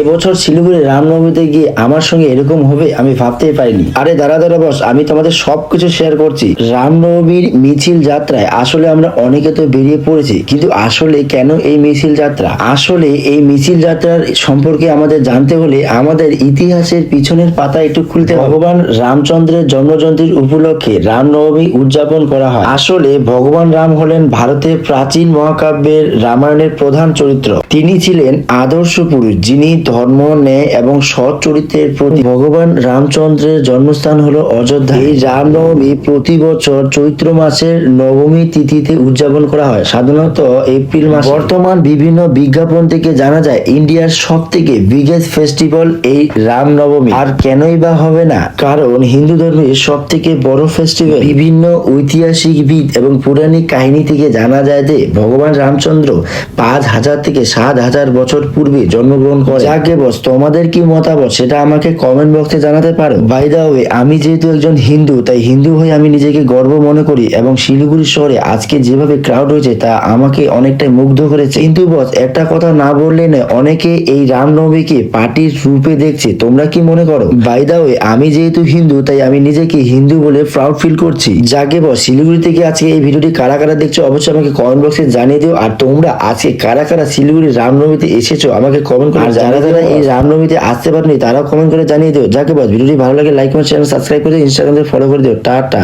এবছর শিলিগুড়ি রামনবমীতে গিয়ে আমার সঙ্গে এরকম হবে আমি ভাবতেই পারিনি। আরে দাঁড়া বস, আমি তোমাদের সবকিছু শেয়ার করছি। রামনবমীর মিছিল যাত্রায় আসলে আমরা অনেকে তো বেরিয়ে পড়েছি, কিন্তু আসলে কেন এই মিছিল যাত্রা? আসলে এই মিছিল যাত্রার সম্পর্কে আমাদের জানতে হলে আমাদের ইতিহাসের পিছনের পাতা একটু খুলতে হবে। ভগবান রামচন্দ্রের জন্মজয়ন্তীর উপলক্ষে রামনবমী উদযাপন করা হয়। আসলে ভগবান রাম হলেন ভারতের প্রাচীন মহাকাব্যের রামায়ণের প্রধান চরিত্র। তিনি ছিলেন আদর্শ পুরুষ, যিনি ধর্ম, ন্যায় এবং সৎ চরিত্রের প্রতি। ভগবান রামচন্দ্রের জন্মস্থান হলো অযোধ্যা। এই রামনবমী প্রতি বছর চৈত্র মাসের নবমী তিথিতে উদযাপন করা হয়, সাধারণত এপ্রিল মাসে। বর্তমান বিভিন্ন বিজ্ঞাপন থেকে জানা যায় ইন্ডিয়ার সব থেকে বিগেস্ট ফেস্টিভ্যাল এই রামনবমী। আর কেনই বা হবে না, কারণ হিন্দু ধর্মের সব থেকে বড় ফেস্টিভ্যাল। বিভিন্ন ঐতিহাসিকবিদ এবং পৌরাণিক কাহিনী থেকে জানা যায় যে ভগবান রামচন্দ্র 5,000 থেকে 7,000 বছর পূর্বে জন্মগ্রহণ করে। যাকে বস, তোমাদের কি মতামত সেটা আমাকে কমেন্ট বক্সে জানাতে পারো। বাই দা ওয়ে, আমি যেহেতু একজন হিন্দু, তাই হিন্দু হয়ে আমি নিজেকে গর্ব মনে করি এবং শিলিগুড়ি শহরে আজকে যেভাবে ক্রাউড হয়েছে তা আমাকে অনেকটাই মুগ্ধ করেছে। কিন্তু বস, একটা কথা না বললে নয়, অনেকে এই রামনবমীকে পার্টির রূপে দেখছে। তোমরা কি মনে করো? বাই দা ওয়ে, আমি যেহেতু হিন্দু তাই আমি নিজেকে হিন্দু বলে প্রাউড ফিল করছি। যাকে বস, শিলিগুড়ি থেকে আজকে এই ভিডিওটি কারা কারা দেখছো অবশ্যই আমাকে কমেন্ট বক্সে জানিয়ে দিও। আর তোমরা আজকে কারা কারা শিলিগুড়ি রামনবমীতে এসেছো আমাকে কমেন্ট করে। আর যারা যারা এই রামনবমীতে আসতে পারেনি তারাও কমেন্ট করে জানিয়ে দিও। যাকে বস, ভিডিওটি ভালো লাগে লাইক কমেন্ট চ্যানেল সাবস্ক্রাইব করে ইনস্টাগ্রামে ফলো করে দিও। টাটা।